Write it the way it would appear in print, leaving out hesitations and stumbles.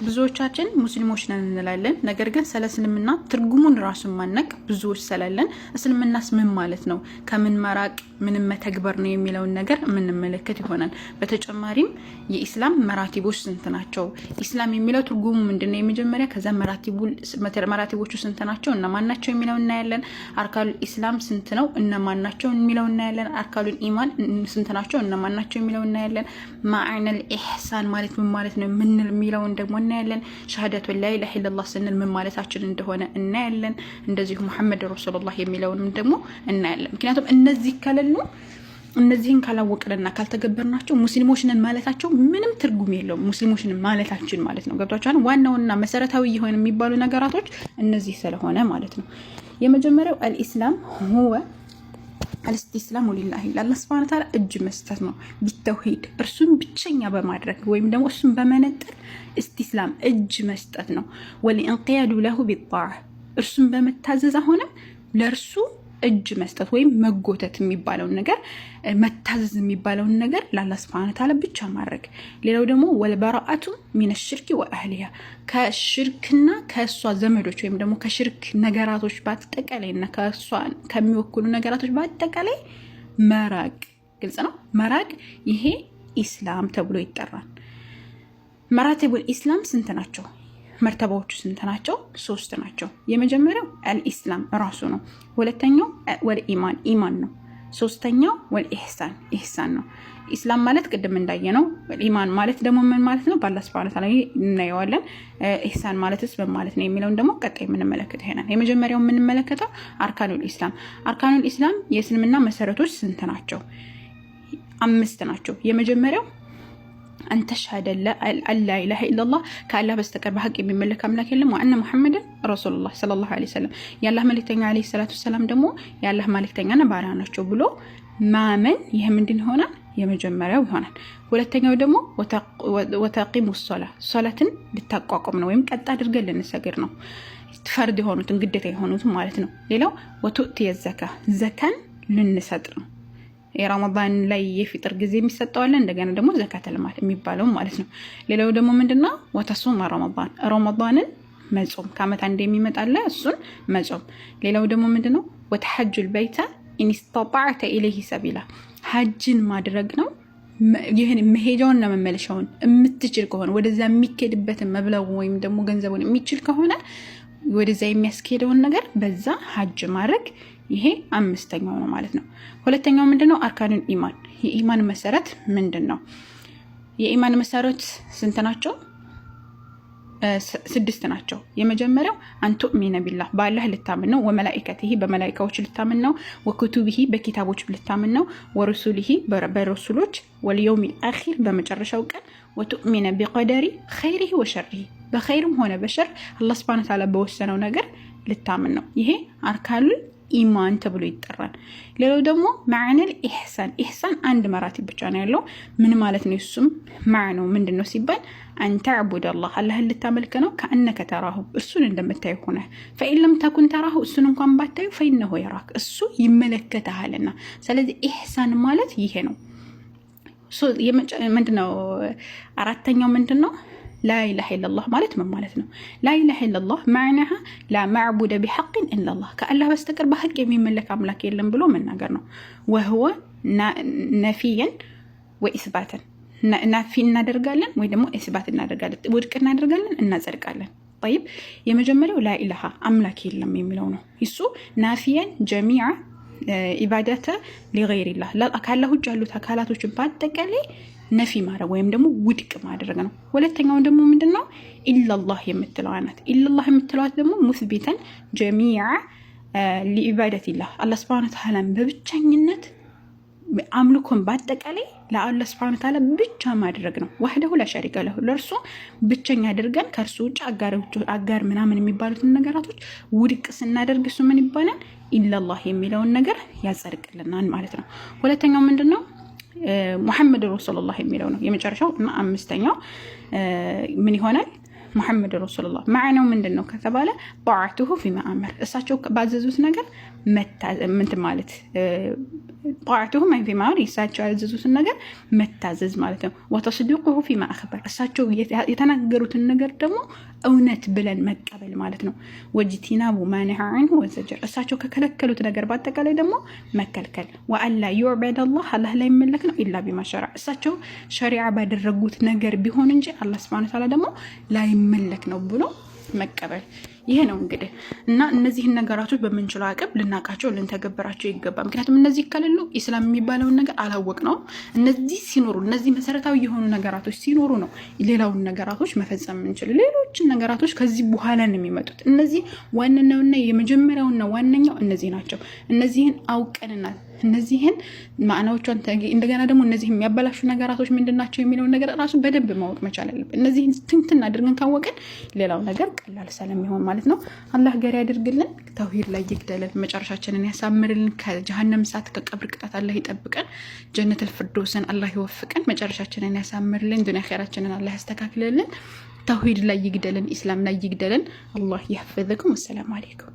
ብዙዎቻችን ሙስሊሞች ነን እንላለን። ነገር ግን ስለ እስልምና ትርጉሙን ራሱን ማነቅ ብዙዎች ስላለን እስልምናስ ምን ማለት ነው፣ ከምን መራቅ ምን መተግበር ነው የሚለውን ነገር የምንመለከት ይሆናል። በተጨማሪም የኢስላም መራቲቦች ስንት ናቸው፣ ኢስላም የሚለው ትርጉሙ ምንድነው፣ የመጀመሪያ ከዛ መራቲቦቹ ስንት ናቸው እነማን ናቸው የሚለውን እናያለን። አርካኑል ኢስላም ስንት ነው እነማን ናቸው የሚለውን እናያለን። አርካኑል ኢማን ስንት ናቸው እነማን ናቸው የሚለውን እናያለን። ማዕነል ኢህሳን ማለት ምን ማለት ነው የሚለውን ደግሞ እናያለን። ሸሃደቱ ላ ኢላሀ ኢለላህ ስንል ምን ማለታችን እንደሆነ እናያለን። እንደዚሁ መሐመድ ረሱሉላህ የሚለውንም ደግሞ እናያለን። ምክንያቱም እነዚህ ከሌሉ እነዚህን ካላወቅንና ካልተገበርናቸው ሙስሊሞች ነን ማለታቸው ምንም ትርጉም የለውም። ሙስሊሞች ነን ማለታችን ማለት ነው። ገብቷችኋል? ዋናውና መሰረታዊ የሆነ የሚባሉ ነገራቶች እነዚህ ስለሆነ ማለት ነው። የመጀመሪያው አልኢስላም ሁወ አልስቲስላሙ ሊላሂ ለአላህ ሱብሓነሁ ወተዓላ እጅ መስጠት ነው። ቢተውሂድ እርሱን ብቸኛ በማድረግ ወይም ደግሞ እሱን በመነጠል እስቲስላም እጅ መስጠት ነው። ወሊንቂያዱ ለሁ ቢጣዕ እርሱን በመታዘዝ አሁንም ለእርሱ እጅ መስጠት ወይም መጎተት የሚባለውን ነገር መታዘዝ የሚባለውን ነገር ለአላህ ሱብሓነሁ ወተዓላ ብቻ ማድረግ። ሌላው ደግሞ ወልበራአቱ ሚነ ሽርኪ ወአህሊሃ ከሽርክና ከእሷ ዘመዶች ወይም ደግሞ ከሽርክ ነገራቶች በአጠቃላይና ከእሷ ከሚወክሉ ነገራቶች በአጠቃላይ መራቅ። ግልጽ ነው። መራቅ ይሄ ኢስላም ተብሎ ይጠራል። መራቲቡል ኢስላም ስንት ናቸው? መርተባዎቹ ስንት ናቸው? 3 ናቸው። የመጀመሪያው አልኢስላም ራሱ ነው። ሁለተኛው ወልኢማን ኢማን ነው። ሶስተኛው ወልኢህሳን ኢህሳን ነው። ኢስላም ማለት ቅድም እንዳየነው፣ ኢማን ማለት ደግሞ ምን ማለት ነው በአላህ ሱብሓነሁ ወተዓላ እናየዋለን። ኢህሳን ማለትስ ምን ማለት ነው የሚለውን ደግሞ ቀጣይ የምንመለከተው ይሆናል። የመጀመሪያው የምንመለከተው አርካኑል ኢስላም። አርካኑል ኢስላም የእስልምና መሰረቶች ስንት ናቸው? 5 ናቸው። የመጀመሪያው አንተ ሸሃደ አላ ኢላሀ ኢለላህ ከአላህ በስተቀር በሐቅ የሚመለክ አምላክ የለም፣ ወአነ ሙሐመድን ረሱሉላህ ሰለላሁ ዐለይሂ ወሰለም የአላህ መልእክተኛ ዐለይሂ ሰላቱ ወሰላም ደግሞ የአላህ መልእክተኛና ባሪያ ናቸው ብሎ ማመን። ይሄ ምንድን ይሆናል? የመጀመሪያው ይሆናል። ሁለተኛው ደግሞ ወተቂሙ ሶላትን ልታቋቁም ነው ወይም ቀጥ አድርገን ልንሰግድ ነው፣ ፈርድ የሆኑትን ግዴታ የሆኑትን ማለት ነው። ሌላው ወቱእቲየ ዘካን ልንሰጥ ነው። የረመዳን ላይ የፍጥር ጊዜ የሚሰጠዋል፣ እንደገና ደግሞ ዘካተል ማል የሚባለው ማለት ነው። ሌላው ደግሞ ምንድነው? ወተሱም ረመዳንን መጾም ከዓመት አንዴ የሚመጣለ እሱን መጾም። ሌላው ደግሞ ምንድነው? ወተሐጁል በይተ ኢንስተጣዕተ ኢለይሂ ሰቢላ ሐጅን ማድረግ ነው። ይህን መሄጃውና መመለሻውን የምትችል ከሆነ ወደዛ የሚኬድበትን መብለጉ ወይም ደግሞ ገንዘቡን የሚችል ከሆነ ወደዛ የሚያስኬደውን ነገር በዛ ሐጅ ማድረግ። ይሄ 5ኛው ነው ማለት ነው። ሁለተኛው ምንድነው? አርካኑል ኢማን የኢማን መሰረት ምንድነው? የኢማን መሰረት ስንት ናቸው? 6 ናቸው። የመጀመሪያው አንቱእሚነ ቢላህ በአላህ ልታምን ነው። ወመላኢከቲሂ በመላኢካዎች ልታምን ነው። ወኩቱቢሂ በኪታቦች ልታምን ነው። ወሩሱሊሂ በረሱሎች ወልየውሚል አኺር በመጨረሻው ቀን። ወቱእሚነ ቢቀደሪ ኸይሪሂ ወሸሪሂ በኸይርም ሆነ በሸር አላህ ሱብሓነሁ ወተዓላ በወሰነው ነገር ልታምን ነው። ይሄ አርካኑል ኢማን ተብሎ ይጠራል። ሌላው ደግሞ ማዕነል ኢህሳን ኢህሳን አንድ መራቲብ ብቻ ነው ያለው። ምን ማለት ነው? እሱም ማዕነው ምንድነው ሲባል አንተ አዕቡድ አላህ ልታመልክ ነው። ከአነከ ተራሁ እርሱን እንደምታዩ ሆነ። ፈኢን ለም ተኩን ተራሁ እሱን እንኳን ባታዩ ፈኢነሁ የራክ እሱ ይመለከታልና። ስለዚህ ኢህሳን ማለት ይሄ ነው። ምንድነው? አራተኛው ምንድነው? ላኢላሀ ኢለላህ ማለት ምን ማለት ነው? ላኢላሀ ኢለላህ ማዕናሃ ላ ማዕቡደ ቢሐቅን ኢለላህ ከአላህ በስተቀር በሐቅ የሚመለክ አምላክ የለም ብሎ መናገር ነው። ወህወ ነፊየን ወኢስባተን ናፊ እናደርጋለን ወይ ደግሞ ኢስባት እናደርጋለን፣ ውድቅ እናደርጋለን፣ እናጸድቃለን። ጠይብ የመጀመሪያው ላኢላሀ አምላክ የለም የሚለው ነው። እሱ ናፊየን ጀሚዓ ኢባዳተ ሊገይሪላህ ከአላህ ውጭ ያሉት አካላቶችን በአጠቃላይ ነፊ ማድረግ ወይም ደግሞ ውድቅ ማድረግ ነው። ሁለተኛው ደግሞ ምንድነው? ኢላላህ የምትለዋ ናት። ኢላላህ የምትለዋት ደግሞ ሙስቢተን ጀሚዓ ሊኢባደቲላህ አላህ ሱብሓነሁ ወተዓላ በብቸኝነት አምልኮን በአጠቃላይ ለአላህ ሱብሓነሁ ወተዓላ ብቻ ማድረግ ነው። ወህደሁ ላ ሸሪከ ለሁ ለእርሱ ብቸኛ አድርገን ከእርሱ ውጭ አጋር ምናምን የሚባሉትን ነገራቶች ውድቅ ስናደርግ እሱ ምን ይባላል? ኢላላህ የሚለውን ነገር ያጸድቅልናል ማለት ነው። ሁለተኛው ምንድነው? ሙሐመድ ረሱሉላህ የሚለው ነው። የመጨረሻው እና 5ኛው ምን ይሆናል? ሙሐመድ ረሱሉላህ ማዕናው ምንድነው ከተባለ ጣዓቱሁ ፊማ አመር እሳቸው ባዘዙት ነገር እንትን ማለት ጣዓቱሁ ፊማ አመር እሳቸው ያዘዙትን ነገር መታዘዝ ማለት ነው። ወተስዲቁሁ ፊማ አኽበር እሳቸው የተናገሩትን ነገር ደግሞ እውነት ብለን መቀበል ማለት ነው። ወጅቲናቡ ማነሃ ዐንሁ ወዘጀር እሳቸው ከከለከሉት ነገር በአጠቃላይ ደግሞ መከልከል። ወአላ ዩዕበድ አላህ አላህ ላይ መለክ ነው ኢላ ቢማ ሸረዐ እሳቸው ሸሪዓ ባደረጉት ነገር ቢሆን እንጂ አላህ ሱብሓነሁ ወተዓላ ደግሞ ላይመለክ ነው ብሎ መቀበል። ይሄ ነው እንግዲህ እና እነዚህን ነገራቶች በምንችለው አቅም ልናቃቸው ልንተገብራቸው ይገባል። ምክንያቱም እነዚህ ከሌሉ ኢስላም የሚባለውን ነገር አላወቅ ነው። እነዚህ ሲኖሩ እነዚህ መሰረታዊ የሆኑ ነገራቶች ሲኖሩ ነው ሌላውን ነገራቶች መፈጸም የምንችል። ሌሎችን ነገራቶች ከዚህ በኋላ ነው የሚመጡት። እነዚህ ዋነኛውና የመጀመሪያውና ዋነኛው እነዚህ ናቸው። እነዚህን አውቀንና እነዚህን ማዕናዎቿን እንደገና ደግሞ እነዚህ የሚያበላሹ ነገራቶች ምንድናቸው የሚለውን ነገር ራሱ በደንብ ማወቅ መቻል አለብን። እነዚህን ትንትን አድርገን ካወቅን ሌላው ነገር ቀላል ስለሚሆን ማለት ነው። አላህ ገር ያድርግልን፣ ተውሂድ ላይ ይግደልን፣ መጨረሻችንን ያሳምርልን፣ ከጀሃነም እሳት ከቀብር ቅጣት አላህ ይጠብቀን፣ ጀነተል ፊርደውስን አላህ ይወፍቀን፣ መጨረሻችንን ያሳምርልን፣ ዱንያ ኸይራችንን አላህ ያስተካክልልን፣ ተውሂድ ላይ ይግደልን፣ ኢስላም ላይ ይግደልን። አላህ ይህፈዝኩም። ወሰላሙ አለይኩም።